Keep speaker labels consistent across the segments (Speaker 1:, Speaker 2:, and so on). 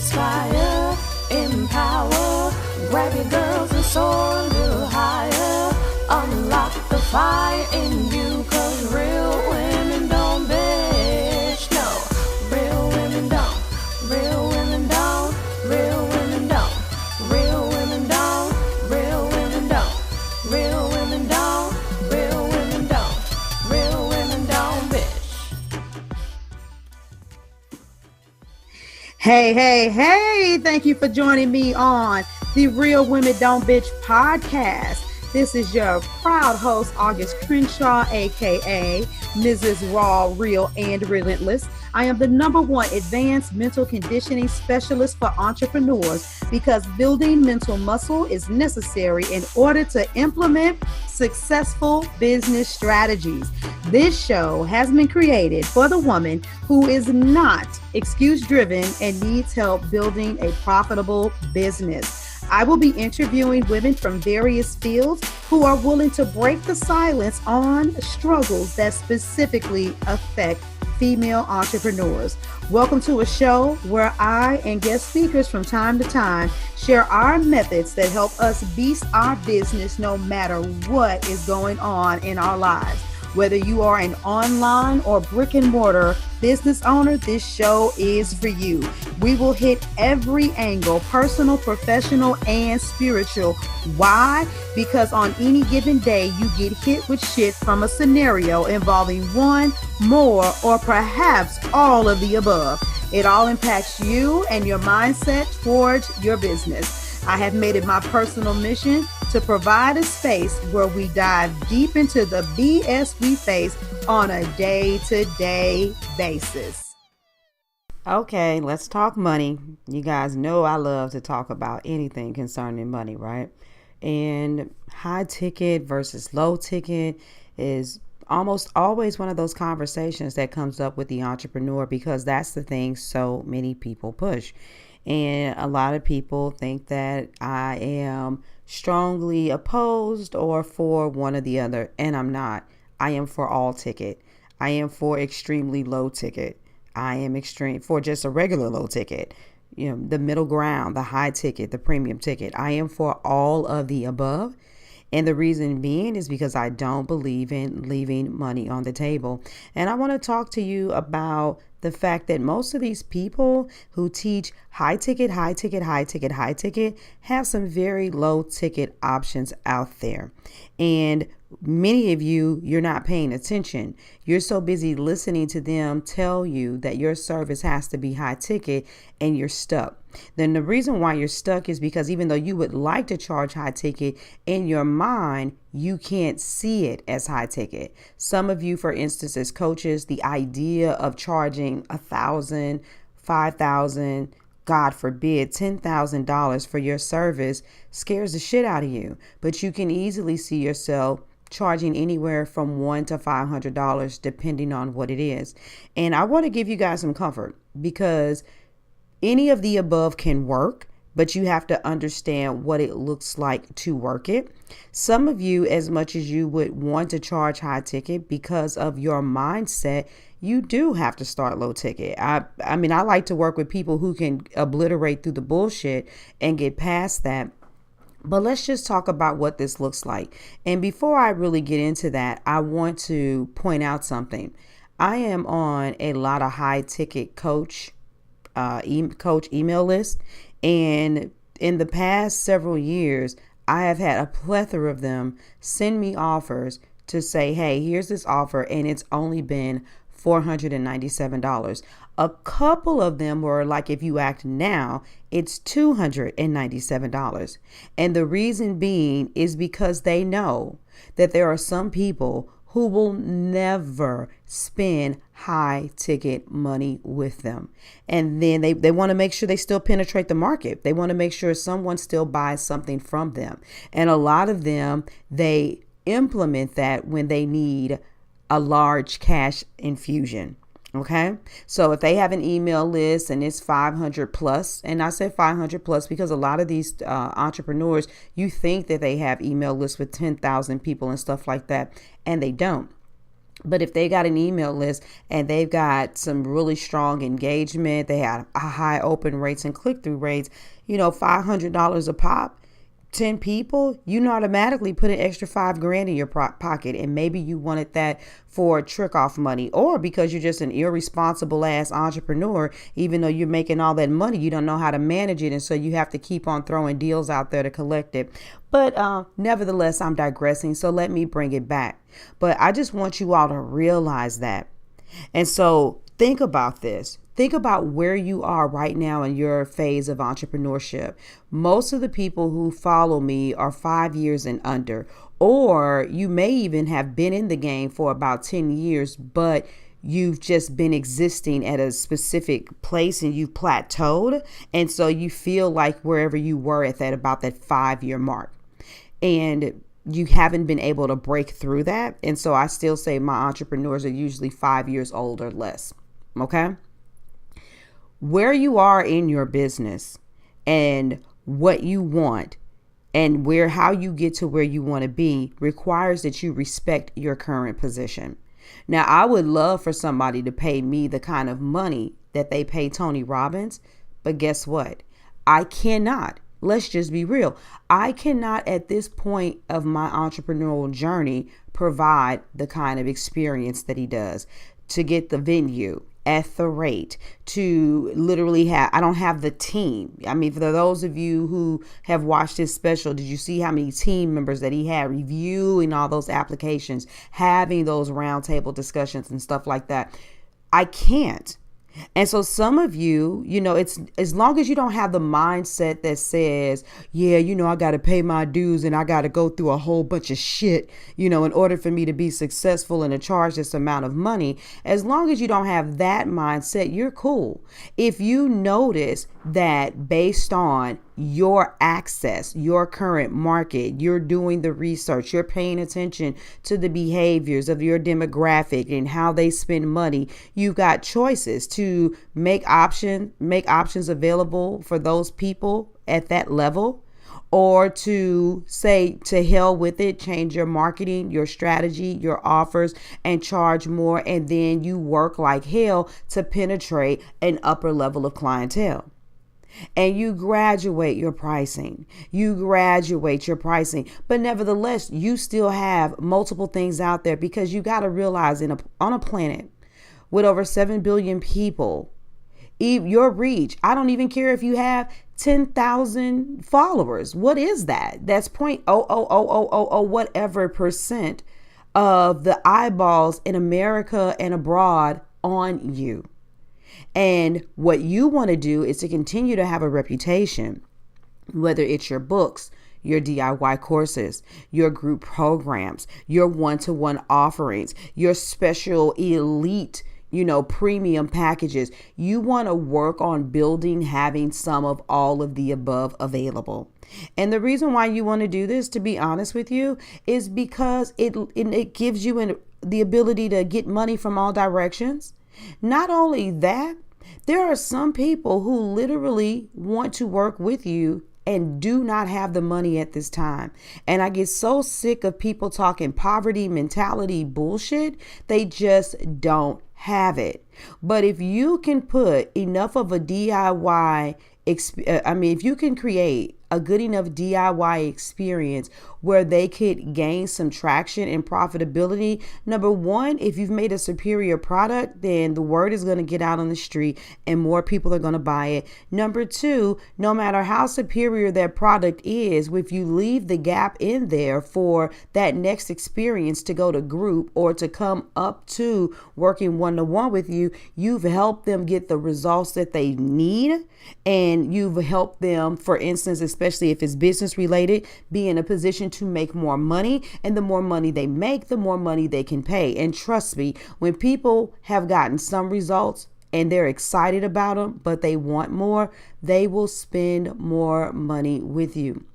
Speaker 1: inspire, empower, grab your girls and soar a little higher. Unlock the fire in you, cause real women don't bitch, no. Real women don't, real women don't, real women don't, real women don't, real women don't, real women don't, real women don't, real women don't bitch.
Speaker 2: Hey, thank you for joining me on the Real Women Don't Bitch podcast. This is your proud host, August Crenshaw, aka Mrs. Raw, Real, and Relentless. I am the #1 advanced mental conditioning specialist for entrepreneurs because building mental muscle is necessary in order to implement successful business strategies. This show has been created for the woman who is not excuse-driven and needs help building a profitable business. I will be interviewing women from various fields who are willing to break the silence on struggles that specifically affect female entrepreneurs. Welcome to a show where I and guest speakers from time to time share our methods that help us beast our business no matter what is going on in our lives. Whether you are an online or brick and mortar business owner, this show is for you. We will hit every angle, personal, professional, and spiritual. Why? Because on any given day, you get hit with shit from a scenario involving one, more, or perhaps all of the above. It all impacts you and your mindset towards your business. I have made it my personal mission to provide a space where we dive deep into the BS we face on a day-to-day basis. Okay, let's talk money. You guys know I love to talk about anything concerning money, right? And high ticket versus low ticket is almost always one of those conversations that comes up with the entrepreneur because that's the thing so many people push. And a lot of people think that I am strongly opposed or for one or the other, and I'm not. I am for all ticket. I am for extremely low ticket. I am extreme for just a regular low ticket, the middle ground, the high ticket, the premium ticket. I am for all of the above. And the reason being is because I don't believe in leaving money on the table. And I want to talk to you about the fact that most of these people who teach high ticket have some very low ticket options out there. And many of you're not paying attention. You're so busy listening to them tell you that your service has to be high ticket and you're stuck. Then the reason why you're stuck is because even though you would like to charge high ticket, in your mind, you can't see it as high ticket. Some of you, for instance, as coaches, the idea of charging $1,000, $5,000, God forbid, $10,000 for your service scares the shit out of you. But you can easily see yourself charging anywhere from $100 to $500, depending on what it is. And I want to give you guys some comfort because any of the above can work, but you have to understand what it looks like to work it. Some of you, as much as you would want to charge high ticket because of your mindset, you do have to start low ticket. I like to work with people who can obliterate through the bullshit and get past that. But let's just talk about what this looks like. And before I really get into that, I want to point out something. I am on a lot of high ticket coach email list. And in the past several years, I have had a plethora of them send me offers to say, hey, here's this offer. And it's only been $497. A couple of them were like, if you act now, it's $297. And the reason being is because they know that there are some people who will never spend high ticket money with them. And then they want to make sure they still penetrate the market. They want to make sure someone still buys something from them. And a lot of them, they implement that when they need a large cash infusion. Okay. So if they have an email list and it's 500 plus, and I said 500 plus because a lot of these entrepreneurs, you think that they have email lists with 10,000 people and stuff like that, and they don't.
Speaker 3: But if they got an email list and they've got some really strong engagement, they have a high open rates and click-through rates, $500 a pop, 10 people, you automatically put an extra $5,000 in your pocket. And maybe you wanted that for trick off money, or because you're just an irresponsible ass entrepreneur. Even though you're making all that money, you don't know how to manage it. And so you have to keep on throwing deals out there to collect it. But nevertheless, I'm digressing. So let me bring it back. But I just want you all to realize that. And so think about this. Think about where you are right now in your phase of entrepreneurship. Most of the people who follow me are 5 years and under, or you may even have been in the game for about 10 years, but you've just been existing at a specific place and you've plateaued. And so you feel like wherever you were at about that 5-year mark, and you haven't been able to break through that. And so I still say my entrepreneurs are usually 5 years old or less. Okay. Where you are in your business and what you want and how you get to where you want to be requires that you respect your current position. Now, I would love for somebody to pay me the kind of money that they pay Tony Robbins, but guess what? I cannot. Let's just be real. I cannot at this point of my entrepreneurial journey provide the kind of experience that he does to get the venue at the rate, to literally I don't have the team. I mean, for those of you who have watched his special, did you see how many team members that he had reviewing all those applications, having those roundtable discussions and stuff like that? I can't. And so some of you, it's as long as you don't have the mindset that says, yeah, I got to pay my dues and I got to go through a whole bunch of shit, in order for me to be successful and to charge this amount of money. As long as you don't have that mindset, you're cool. If you notice that based on your access, your current market, you're doing the research, you're paying attention to the behaviors of your demographic and how they spend money, you've got choices to make options available for those people at that level, or to say to hell with it, change your marketing, your strategy, your offers, and charge more. And then you work like hell to penetrate an upper level of clientele. And you graduate your pricing. But nevertheless, you still have multiple things out there, because you got to realize on a planet with over 7 billion people, your reach, I don't even care if you have 10,000 followers. What is that? That's 0.00000 whatever percent of the eyeballs in America and abroad on you. And what you want to do is to continue to have a reputation, whether it's your books, your DIY courses, your group programs, your one-to-one offerings, your special elite, premium packages. You want to work on having some of all of the above available. And the reason why you want to do this, to be honest with you, is because it gives you the ability to get money from all directions. Not only that, there are some people who literally want to work with you and do not have the money at this time. And I get so sick of people talking poverty mentality bullshit. They just don't have it. But if you can put enough of a DIY, if you can create a good enough DIY experience where they could gain some traction and profitability. Number one, if you've made a superior product, then the word is going to get out on the street and more people are going to buy it. Number two, no matter how superior that product is, if you leave the gap in there for that next experience to go to group or to come up to working one-to-one with you, you've helped them get the results that they need. And you've helped them, for instance, especially if it's business related, be in a position to make more money. And the more money they make, the more money they can pay. And trust me, when people have gotten some results and they're excited about them, but they want more, they will spend more money with you.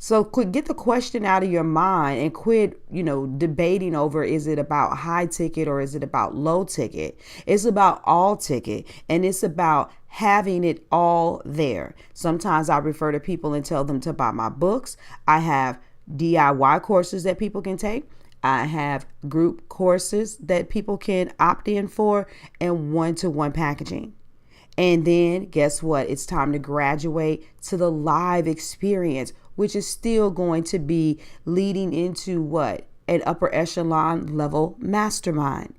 Speaker 3: So get the question out of your mind and quit, debating over, is it about high ticket or is it about low ticket? It's about all ticket, and it's about having it all there. Sometimes I refer to people and tell them to buy my books. I have DIY courses that people can take. I have group courses that people can opt in for and one-to-one packaging. And then guess what? It's time to graduate to the live experience, which is still going to be leading into what? An upper echelon level mastermind.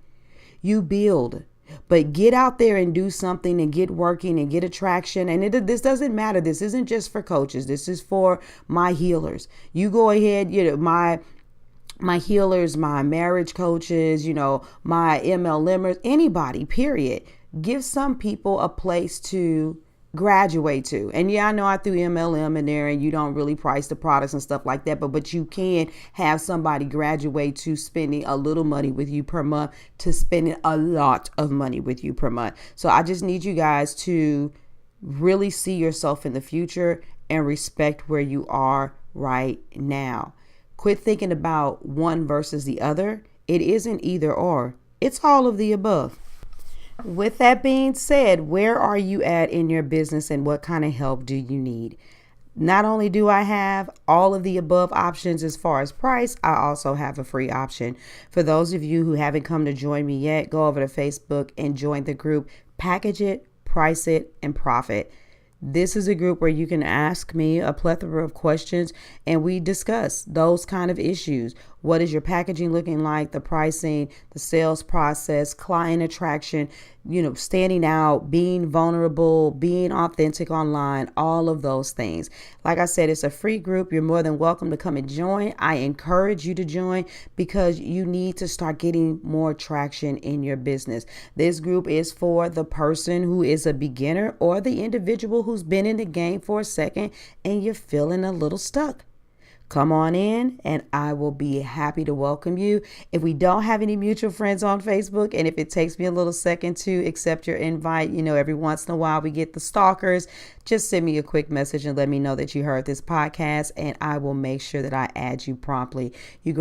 Speaker 3: You build, but get out there and do something and get working and get attraction. And this doesn't matter. This isn't just for coaches. This is for my healers. You go ahead, my healers, my marriage coaches, my MLMers, anybody, period. Give some people a place to graduate to. And yeah, I know I threw MLM in there and you don't really price the products and stuff like that, but you can have somebody graduate to spending a little money with you per month to spending a lot of money with you per month. So I just need you guys to really see yourself in the future and respect where you are right now. Quit thinking about one versus the other. It isn't either or. It's all of the above. With that being said, where are you at in your business and what kind of help do you need? Not only do I have all of the above options as far as price, I also have a free option. For those of you who haven't come to join me yet, go over to Facebook and join the group Package It, Price It, and Profit. This is a group where you can ask me a plethora of questions and we discuss those kind of issues. What is your packaging looking like? The pricing, the sales process, client attraction, standing out, being vulnerable, being authentic online, all of those things. Like I said, it's a free group. You're more than welcome to come and join. I encourage you to join because you need to start getting more traction in your business. This group is for the person who is a beginner or the individual who's been in the game for a second and you're feeling a little stuck. Come on in and I will be happy to welcome you. If we don't have any mutual friends on Facebook, and if it takes me a little second to accept your invite, every once in a while we get the stalkers, just send me a quick message and let me know that you heard this podcast and I will make sure that I add you promptly. You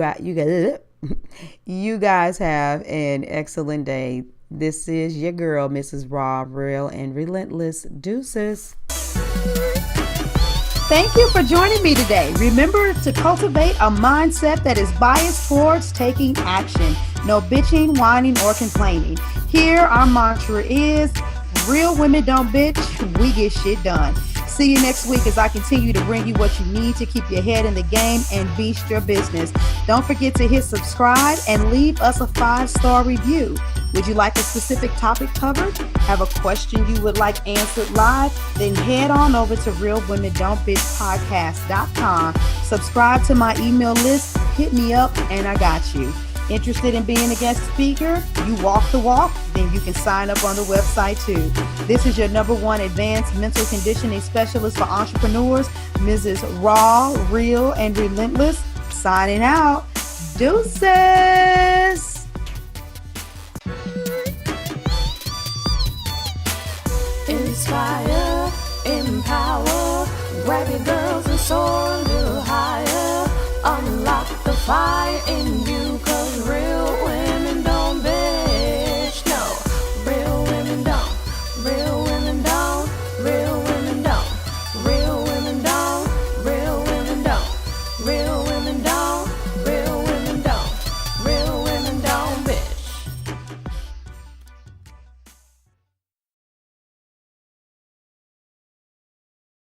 Speaker 3: guys have an excellent day. This is your girl, Mrs. Raw, Real, and Relentless. Deuces.
Speaker 2: Thank you for joining me today. Remember to cultivate a mindset that is biased towards taking action. No bitching, whining, or complaining. Here, our mantra is, real women don't bitch, we get shit done. See you next week as I continue to bring you what you need to keep your head in the game and beast your business. Don't forget to hit subscribe and leave us a 5-star review. Would you like a specific topic covered? Have a question you would like answered live? Then head on over to realwomen.don't bitch.podcast.com. Subscribe to my email list, hit me up, and I got you. Interested in being a guest speaker? You walk the walk? Then you can sign up on the website too. This is your #1 advanced mental conditioning specialist for entrepreneurs, Mrs. Raw, Real, and Relentless. Signing out. Deuces.
Speaker 1: Inspire, empower, grab your girls and soar a little higher. Unlock the fire in you.